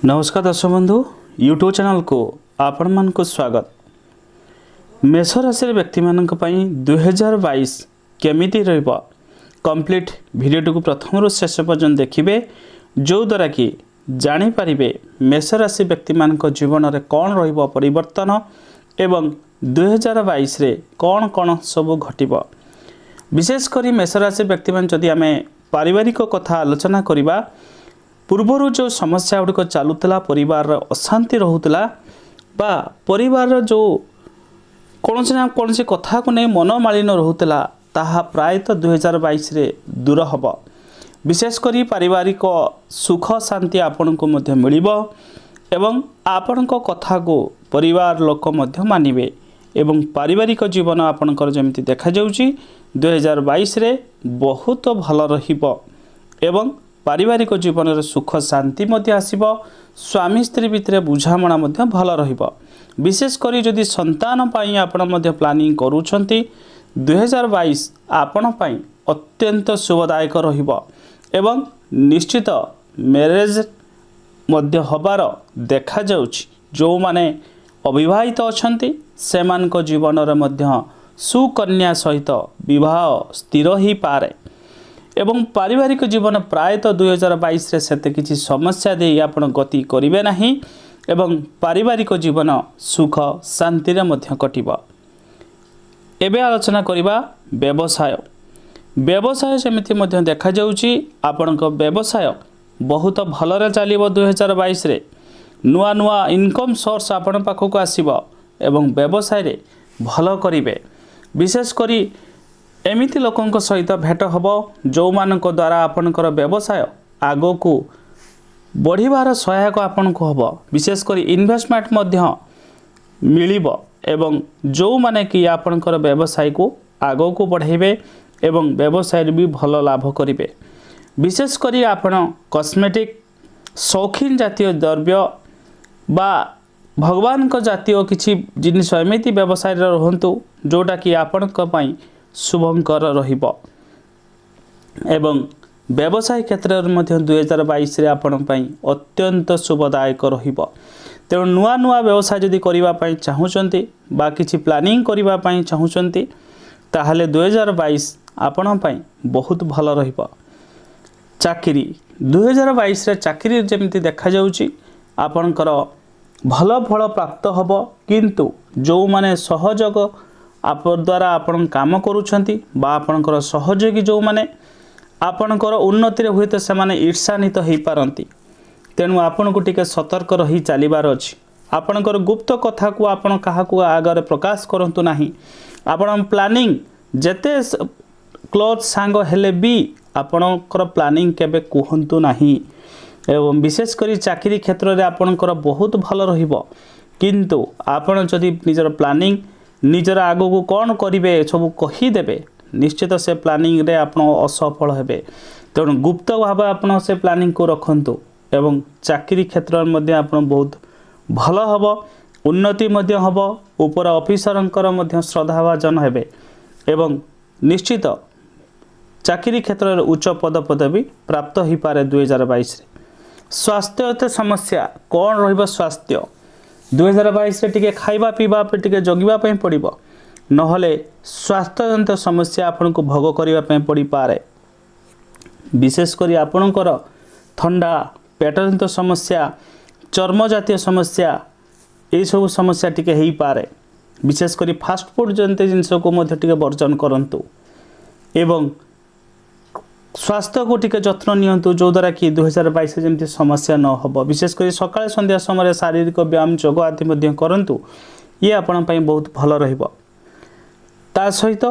नमस्कार दर्शक बंधु यूट्यूब चैनल को आपण मान को स्वागत। मेष राशि व्यक्ति मानक पई 2022 केमिति रहबो कंप्लीट वीडियो को प्रथम रु शेष पर्यंत देखिबे, जो द्वारा कि जानि परिबे मेष राशि व्यक्ति मानक जीवन रे कोन रहबो परिवर्तन एवं 2022 रे कोन कोन सब घटिबो। विशेष करी मेष राशि व्यक्ति मान जदि हमें पारिवारिक कथा आलोचना करिबा, पूर्वर जो समस्या गुड़िक चलूला परिवार अशांति रोला बा परिवार जो कौन ना कौन कथा को नहीं मनमालिन रोला ताहा प्रायतः 2022 रे दूर हम। विशेषकर पारिवारिक सुख शांति आपण को मध्य मिलिबो एवं आपण को कथा को परिवार लोक मध्य मानिबे एवं पारिवारिक जीवन आपणकर जमिति देखा जाउची 2022 रे बहुत भल रहिबो एवं पारिवारिक जीवन में सुख शांति मध्य आसीबो। स्वामी स्त्री भितर बुझामणा मध्य भल रहिबो। विशेष करी जदि संतान पाई आपण मध्य प्लानिंग करूछंती 2022 आपण पाई अत्यंत शुभदायक रहिबो एवं निश्चित मैरिज मध्य हबार देखा जाउछि। जो माने अविवाहित अछंती सेमानक जीवन रे मध्य सुकन्या सहित विवाह स्थिर ही पारे एवं पारिवारिक जीवन प्रायतः 2022 रे सेते किछि समस्या दे आपण गति करिवे नाही एवं पारिवारिक जीवन सुख शांति रे मध्य कटिबो। एबे आलोचना करिबा व्यवसाय। व्यवसाय सेमिति मध्य देखा जाउची आपणक व्यवसाय बहुत भलरे चलिबो। 2022 रे नुआ नुआ इनकम सोर्स आपण पाखक आसीबो एवं व्यवसाय रे भल करिवे। विशेष करी एमिति लोकंक सहित भेट हबो जो मानक द्वारा आपनकर व्यवसाय आगो को बढ़िबार सहायक आपन को हबो। विशेष करी इन्वेस्टमेंट मध्य मिलिबो एवं जो माने कि आपनकर व्यवसाय को आगो को बढ़ाइबे एवं व्यवसाय भी भल लाभ करिवे। विशेष करी आपन कॉस्मेटिक शौकीन जातीय द्रव्य बा भगवान को जातीय किछि जिनिस एमिति व्यवसाय रहंतु जोटा कि आपनक पई शुभंकर रहिबो एवं व्यवसाय क्षेत्र में 2022 रे आपण पई अत्यंत शुभदायक रहिबो। तेणु नुआ नुआ व्यवसाय जदि करिबा पई चाहुचंती बा किछि प्लानिंग करिबा पई चाहुचंती ताहले 2022 आपण पई बहुत भल रहिबो। चाकरी 2022 रे चाकरी जेमिति देखा जाउची आपणकर भल फल प्राप्त हबो, किंतु जो माने सहयोग आप द्वारा आपण काम करूछंती बा आपणकर सहयोगी जो माने आपणकर उन्नति रे होइते से माने ईर्षान्वित होई पारंती। तेणु आपण को टिके सतर्क रही चलिबार अछि। आपणकर गुप्त कथा को आपण काहा को आगर प्रकाश करंतु नाही। आपण प्लानिंग जेते क्लोज सांग हेले भी आपणकर प्लानिंग केबे कहंतु नाही एवं विशेष करी चाकरी क्षेत्र रे आपणकर बहुत भल रहिबो, किंतु आपण जदि निजर प्लानिंग निजर आगो को कौन करिवे सब कहीदेवे निश्चित से प्लानिंग रे आपण असफल हेबे। तेणु गुप्त भाव आपण से प्लानिंग को रखंतु एवं चाकरी क्षेत्र में आपण बहुत भल हबो, उन्नति मध्य हबो, ऊपर ऑफिसरंकर मध्य श्रद्धाभाजन हेबे एवं निश्चित चाकरी क्षेत्र रे उच्च पदपदवी प्राप्त ही पारे 2022 रे। स्वास्थ्य समस्या कौन रहिबो। स्वास्थ्य 2022 रे टिके खाइबा पीबा पे टिके जगिबा पे पड़िबो, नहले स्वास्थ्यजनित समस्या आपन को भोग करिबा पे पड़ी पारे। विशेष करी आपनकर ठंडा पेटजनित समस्या चर्म जातीय समस्या ए सब समस्या टिके हेई पारे। विशेष करी फास्ट फूड जनित जिनस को मध्य टिके वर्जन करंतु एवं स्वास्थ्य को टिके जत्न नियंतु जो द्वारा कि 2022 जमती समस्या न हो। विशेषकर सकाळ संध्या समय शारीरिक व्यायाम योग आदि मध्य करंतु, ये आपण पई बहुत भल रहिबो। ता सहित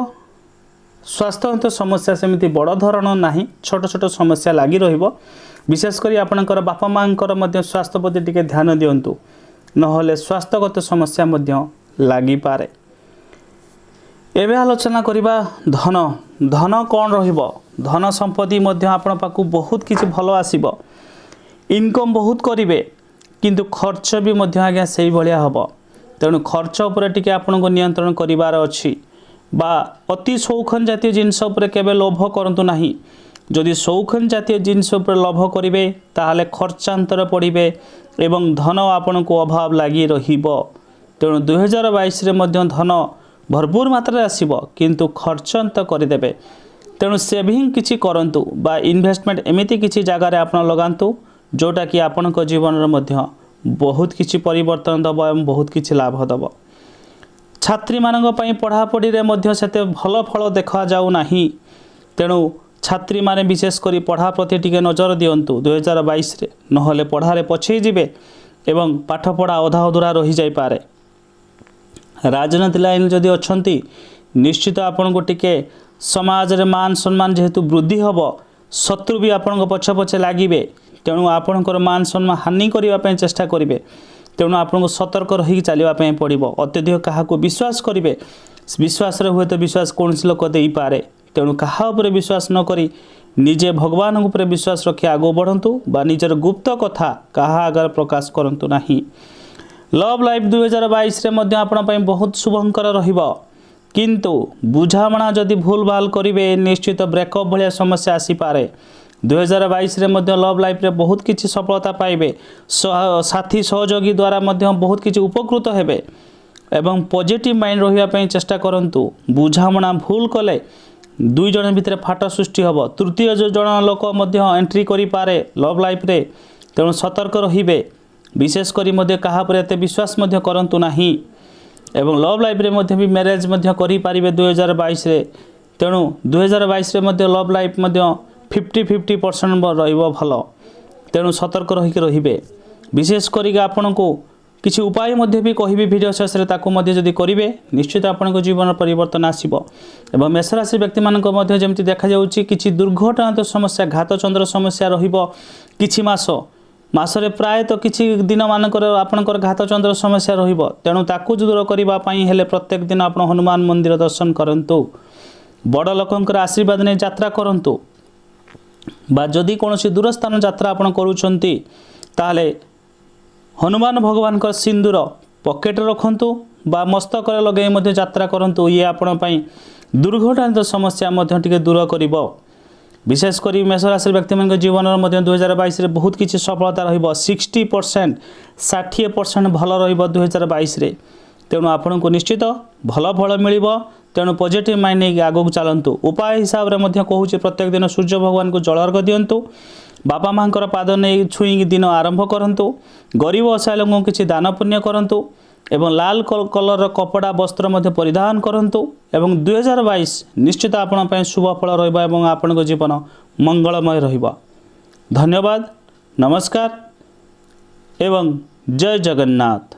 स्वास्थ्यजनित समस्या सेमिति बड़ धरण नाही, छोट छोट समस्या लागी रहिबो। विशेषकर आपणकर बापा मांकर मध्य स्वास्थ्य प्रति टिके ध्यान दियंतु, नहले स्वास्थ्यगत समस्या मध्य लागी पारे। एबे आलोचना करिबा धन। धन कौन रहिबो। धन संपत्ति मध्य आपण पाकु बहुत किछि भलो आसीबो, इनकम बहुत करिवे, किंतु खर्च भी मध्य आज्ञा सेही भलिया हबो। तेणु खर्च उपर टिके आपण को नियंत्रण करिवार अछि बा अति शौखन जातीय जिनस उपर केबे लोभ करंतु नाही। जदि शौखन जातीय जिनस उपर लोभ करेंगे ताहले खर्चांतर पड़े एवं धन आपण को अभाव लगी रहिबो। तेणु 2022 रे मध्य धन भरपूर मात्रा आसीबो किंतु खर्चांत करदेबे। तेणु सेविंग किछि करंतु बा इन्वेस्टमेंट एमिति किछि जगार आपण लगांतु जोटा कि आपण को जीवन रे मध्य बहुत किछि परिवर्तन दबो एवं बहुत किछि लाभ दबो। छात्री मानक पई पढ़ापढ़ी रे मध्य सेते भल फल देखा जाऊ नाही। तेणु छात्री माने विशेष करी पढ़ा प्रति टिके नजर दियंतु 2022 रे, नहले पढ़ारे पछे जिवे एवं पाठ पढ़ा अधा अधूरा रही जाई पारे। राजनीति लाइन जदि अछंती निश्चित आपण को टिके समाज रे मान सम्मान जेहेतु वृद्धि हबो, शत्रु भी आपण को पछ पछे लागिबे। तेणु आपण को मान सम्मान हानि करिवा पई चेष्टा करिवे। तेणु आपण को सतर्क रही चलिबा पई पड़िबो। अत्यधिक काहा को विश्वास करिवे, विश्वास रे हुए तो विश्वास कोनसी लोक देई पारे। तेणु कहा उपरे विश्वास न करी निजे भगवान उपरे विश्वास रखी आगो बढ़ंतु बा निजर गुप्त कथा कहा आगर प्रकाश करंतु नाही। लव लाइफ 2022 रे मध्य आपण पई बहुत शुभंकर रहिबो, किंतु बुझामणा जदि भूल भाल करिवे निश्चित ब्रेकअप भलिया समस्या आसी पारे। 2022 रे मध्य लव लाइफ रे बहुत किछि सफलता पाइबे, साथी सहयोगी द्वारा मध्य बहुत किछि उपकृत हेबे एवं पॉजिटिव माइंड रहिबा पई चेष्टा करंतु। बुझामणा भूल कले दुई जन भितर फाट सृष्टि हम, तृतीय जो जन लोक मध्य एंट्री करि पारे लव लाइफ रे। तेणु सतर्क रहिबे, विशेष करी मध्य कहा पर एते विश्वास मध्य करंतु नाही एवं लव लाइफ रे मध्य भी मैरिज मध्य करि पारिबे 2022 रे। तेणु 2022 रे मध्य लव लाइफ मध्य 50-50% रहिबो भलो। तेणु सतर्क रहिके रहिबे। विशेष करी आपण को किछि उपाय मध्य भी कहिबे वीडियो शेष रे, ताको मध्य जदि करिवे निश्चित आपण को जीवन परिवर्तन आसीबो। एवं मेष राशि व्यक्ति मानक मध्य जेमति देखा जाउची किछि दुर्घटना तो समस्या घात चंद्र समस्या रहिबो किछि मासरे प्राय तो किछि दिन मानकर आपनकर घात चंद्र समस्या रहिबो। तेणु ताकू दूर करबा पई हेले प्रत्येक दिन आपण हनुमान मंदिर दर्शन करंतु, बड़ लोकंकर आशीर्वाद ने यात्रा करंतु बा जदि कोनोसी दूर स्थान यात्रा आपण करूछंती ताले हनुमान भगवान का सिंदूर पॉकेट रखंतु बा मस्तक लगे मध्य यात्रा करंतु। ये आपण पई दुर्घटना समस्या मध्य टिके दूर करिवो। विशेष करी मेष राशि व्यक्ति मन जीवन मध्य 2022 रे बहुत किछि सफलता रहिबो। 60% 60% भल रहिबो 2022 रे। तेणु आपण को निश्चित भल फल मिलिबो। तेणु पॉजिटिव माइंड नहीं आगो चलंतु। उपाय हिसाब रे मध्य कहूचे प्रत्येक दिन सूर्य भगवान को जल अर्घ दियंतु, बापा माँ पाद नहीं छुई दिन आरंभ करंतु, गरीब असहाय लोक किसी दान पुण्य करंतु एवं लाल कलर कपड़ा वस्त्र मध्य परिधान करंतु एवं 2022 निश्चित आपण पय शुभ फल रहिबा एवं आपण को जीवन मंगलमय रहिबा। धन्यवाद, नमस्कार एवं जय जगन्नाथ।